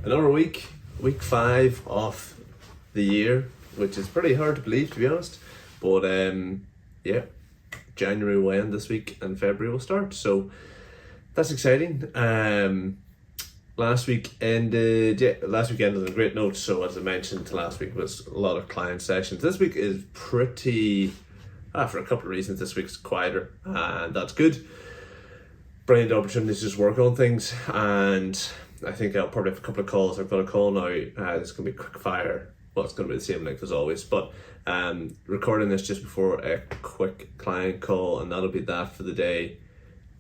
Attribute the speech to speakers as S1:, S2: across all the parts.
S1: Another week 5 of the year, which is pretty hard to believe, to be honest. But yeah, January will end this week and February will start, so that's exciting. Last week ended on a great note. So as I mentioned, last week was a lot of client sessions. This week is pretty, for a couple of reasons, this week's quieter, and that's good. Brilliant opportunity to just work on things, and I think I'll probably have a couple of calls. I've got a call now. It's going to be quick fire. Well, it's going to be the same length as always, but recording this just before a quick client call, and that'll be that for the day.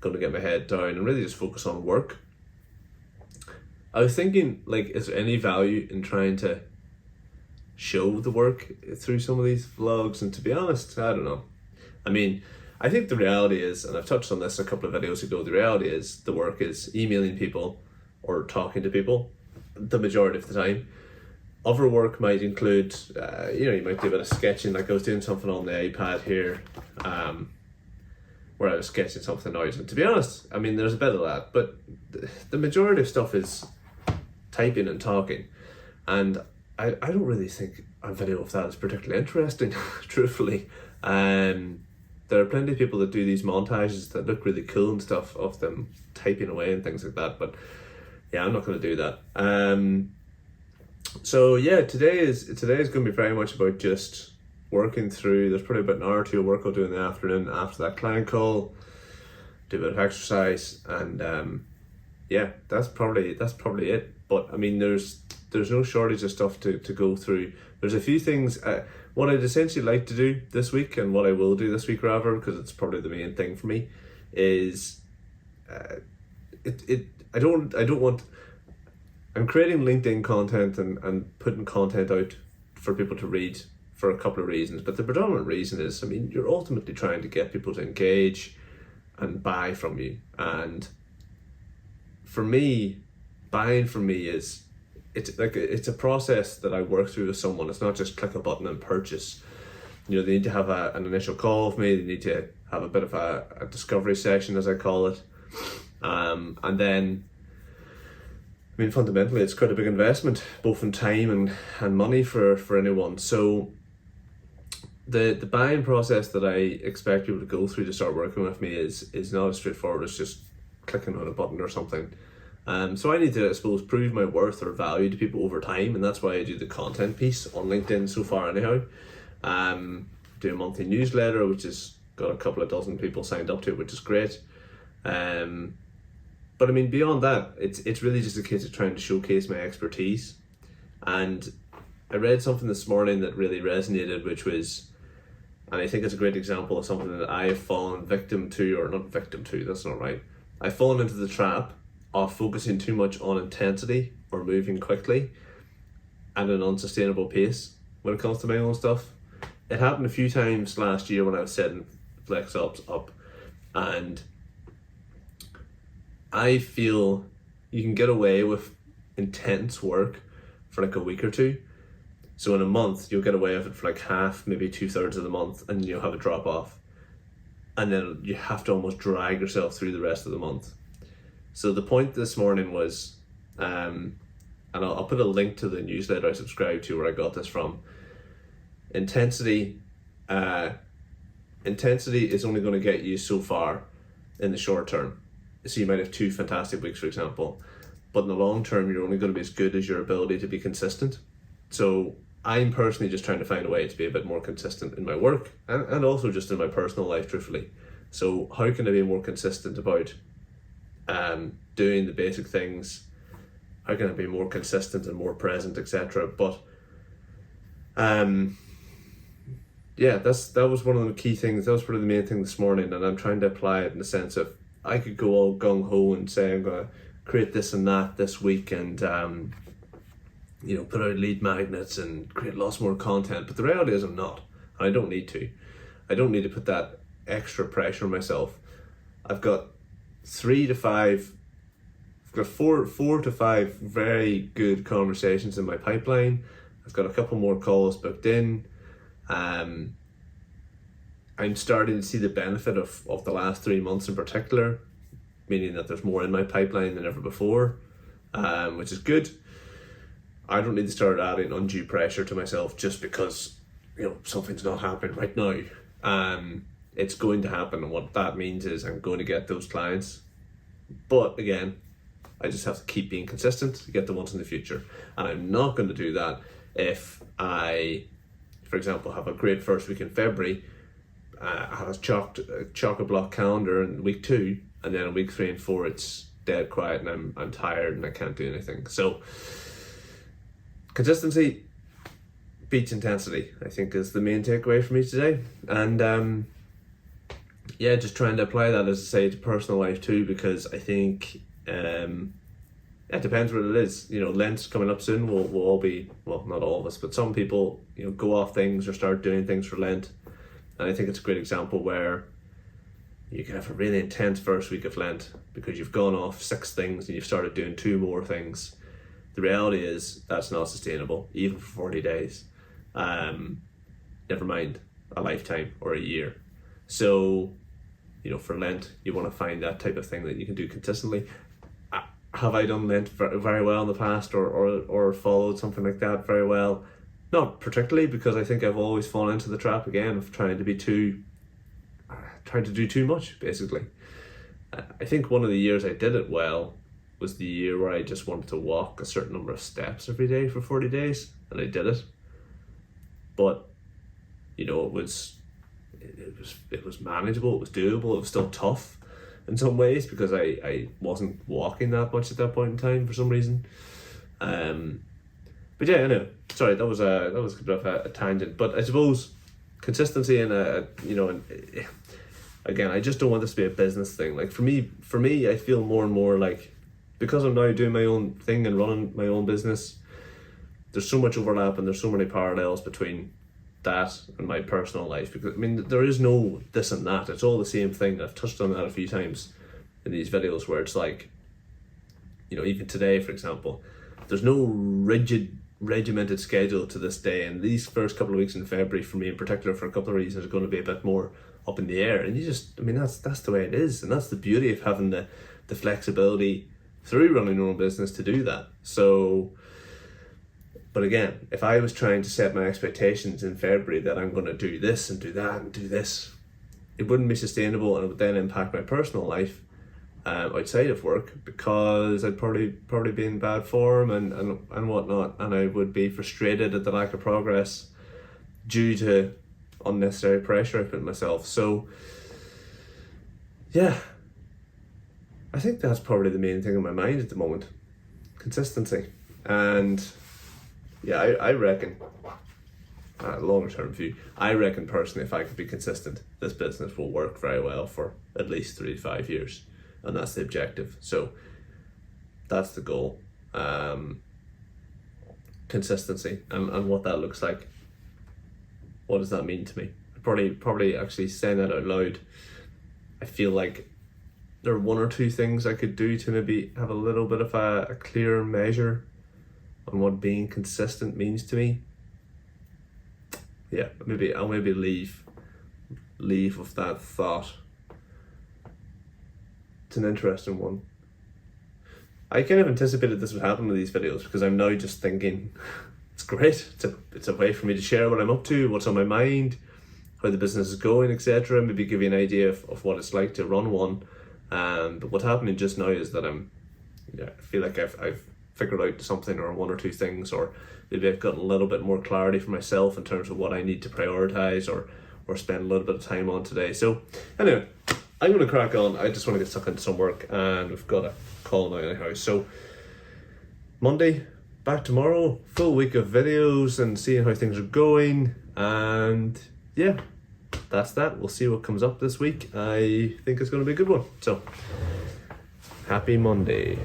S1: Going to get my head down and really just focus on work. I was thinking, is there any value in trying to show the work through some of these vlogs? And to be honest, I don't know. I mean, I think the reality is, and I've touched on this a couple of videos ago, the reality is the work is emailing people or talking to people the majority of the time. Other work might include, you might do a bit of sketching. Like I was doing something on the iPad here, where I was sketching something out. And to be honest, I mean, there's a bit of that, but the majority of stuff is typing and talking. And I don't really think a video of that is particularly interesting, truthfully. There are plenty of people that do these montages that look really cool and stuff of them typing away and things like that, but yeah, I'm not going to do that. So yeah, today is going to be very much about just working through. There's probably about an hour or two of work I'll do in the afternoon after that client call, do a bit of exercise, and yeah, that's probably it. But I mean, there's no shortage of stuff to go through. There's a few things. What I'd essentially like to do this week, and what I will do this week rather, because it's probably the main thing for me, is I'm creating LinkedIn content and putting content out for people to read for a couple of reasons. But the predominant reason is, I mean, you're ultimately trying to get people to engage and buy from you. And for me, buying from me is, it's a process that I work through with someone. It's not just click a button and purchase. They need to have an initial call with me. They need to have a bit of a discovery session, as I call it. And then, I mean, fundamentally, it's quite a big investment, both in time and money for anyone. So the buying process that I expect people to go through to start working with me is not as straightforward as just clicking on a button or something. So I need to, I suppose, prove my worth or value to people over time, and that's why I do the content piece on LinkedIn so far anyhow. Do a monthly newsletter, which has got a couple of dozen people signed up to it, which is great. But I mean, beyond that, it's really just a case of trying to showcase my expertise. And I read something this morning that really resonated, which was, and I think it's a great example of something that I have fallen victim to, or not victim to, that's not right. I've fallen into the trap of focusing too much on intensity or moving quickly at an unsustainable pace when it comes to my own stuff. It happened a few times last year when I was setting flex ups up, and I feel you can get away with intense work for like a week or two. So in a month, you'll get away with it for like half, maybe 2/3 of the month, and you'll have a drop off. And then you have to almost drag yourself through the rest of the month. So the point this morning was, and I'll put a link to the newsletter I subscribe to where I got this from. Intensity is only going to get you so far in the short term. So you might have 2 fantastic weeks, for example, but in the long term, you're only going to be as good as your ability to be consistent. So I'm personally just trying to find a way to be a bit more consistent in my work and also just in my personal life, truthfully. So how can I be more consistent about doing the basic things? How can I be more consistent and more present, etc.? But yeah, that was one of the key things. That was probably the main thing this morning, and I'm trying to apply it in the sense of I could go all gung-ho and say I'm going to create this and that this week and put out lead magnets and create lots more content, but the reality is I'm not. I don't need to. I don't need to put that extra pressure on myself. I've got 4 to 5 very good conversations in my pipeline. I've got a couple more calls booked in. I'm starting to see the benefit of the last 3 months in particular, meaning that there's more in my pipeline than ever before, which is good. I don't need to start adding undue pressure to myself just because, something's not happening right now. It's going to happen, and what that means is I'm going to get those clients. But again, I just have to keep being consistent to get the ones in the future. And I'm not going to do that if I, for example, have a great first week in February, I have a chock block calendar in week 2, and then in week 3 and 4 it's dead quiet and I'm tired and I can't do anything. So consistency beats intensity, I think, is the main takeaway for me today. And just trying to apply that, as I say, to personal life too, because I think it depends what it is. Lent's coming up soon. We'll all be, well, not all of us, but some people, go off things or start doing things for Lent. And I think it's a great example where you can have a really intense first week of Lent because you've gone off 6 things and you've started doing 2 more things. The reality is that's not sustainable, even for 40 days. Never mind a lifetime or a year. So, for Lent, you want to find that type of thing that you can do consistently. Have I done Lent very well in the past or followed something like that very well? Not particularly, because I think I've always fallen into the trap again of trying to do too much, basically. I think one of the years I did it well was the year where I just wanted to walk a certain number of steps every day for 40 days, and I did it. But, it was manageable, it was doable, it was still tough in some ways because I wasn't walking that much at that point in time for some reason. But yeah, I know. Sorry, that was a bit of a tangent. But I suppose consistency and again, I just don't want this to be a business thing. Like for me, I feel more and more like, because I'm now doing my own thing and running my own business, there's so much overlap and there's so many parallels between that and my personal life, because there is no this and that. It's all the same thing. I've touched on that a few times in these videos where it's like, even today, for example, there's no regimented schedule to this day, and these first couple of weeks in February for me in particular, for a couple of reasons, are going to be a bit more up in the air. And that's the way it is, and that's the beauty of having the flexibility through running your own business to do that. So, but again, if I was trying to set my expectations in February that I'm going to do this and do that and do this, it wouldn't be sustainable, and it would then impact my personal life outside of work, because I'd probably be in bad form and whatnot, and I would be frustrated at the lack of progress due to unnecessary pressure I put on myself. So yeah, I think that's probably the main thing in my mind at the moment. Consistency. And yeah, I reckon, longer term view, I reckon personally, if I could be consistent, this business will work very well for at least 3 to 5 years. And that's the objective. So that's the goal. Consistency and what that looks like. What does that mean to me? Probably actually saying that out loud, I feel like there are 1 or 2 things I could do to maybe have a little bit of a clearer measure on what being consistent means to me. Yeah, I'll leave with that thought. It's an interesting one. I kind of anticipated this would happen with these videos, because I'm now just thinking, it's great. It's a way for me to share what I'm up to, what's on my mind, how the business is going, etc. Maybe give you an idea of what it's like to run one. But what's happening just now is that I feel like I've figured out something, or 1 or 2 things, or maybe I've gotten a little bit more clarity for myself in terms of what I need to prioritize or spend a little bit of time on today. So anyway, I'm going to crack on. I just want to get stuck into some work, and we've got a call now anyhow. So Monday, back tomorrow, full week of videos and seeing how things are going. And yeah, that's that. We'll see what comes up this week. I think it's going to be a good one. So happy Monday.